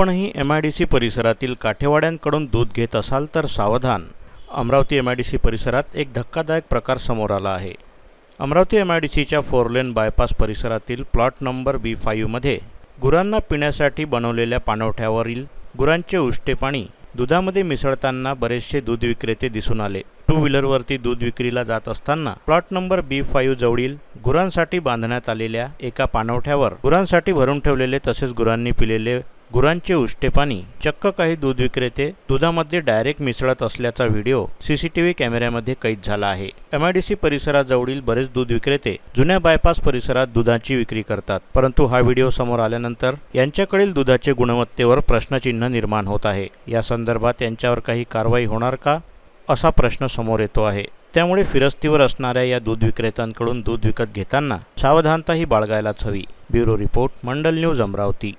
आपणही MIDC परिसरातील काठेवाड्यांकडून दूध घेत असाल तर सावधान. अमरावती MIDC परिसरात एक धक्कादायक प्रकार समोर आला आहे. अमरावती MIDCच्या 4 लेन बायपास परिसरातील प्लॉट नंबर B5 मध्ये गुरांना पिण्यासाठी बनवलेल्या पाणवठ्यावरील गुरांचे उष्टे पाणी दुधामध्ये मिसळताना बरेचसे दूध विक्रेते दिसून आले. 2 व्हीलरवरती दूध विक्रीला जात असताना प्लॉट नंबर B5 जवळील गुरांसाठी बांधण्यात आलेल्या एका पाणवठ्यावर गुरांसाठी भरून ठेवलेले तसेच गुरांनी पिलेले गुरांचे उष्टे पाणी चक्क काही दूध विक्रेते दुधामध्ये डायरेक्ट मिसळत असल्याचा व्हिडिओ CCTV कॅमेऱ्यामध्ये कैद झाला आहे. MIDC परिसराजवळील बरेच दूध विक्रेते जुन्या बायपास परिसरात दुधाची विक्री करतात, परंतु हा व्हिडिओ समोर आल्यानंतर यांच्याकडील दुधाचे गुणवत्तेवर प्रश्नचिन्ह निर्माण होत आहे. या संदर्भात यांच्यावर काही कारवाई होणार का असा प्रश्न समोर येतो आहे. त्यामुळे फिरस्तीवर असणाऱ्या या दूध विक्रेत्यांकडून दूध विकत घेताना सावधानताही बाळगायलाच हवी. ब्युरो रिपोर्ट, मंडल न्यूज, अमरावती.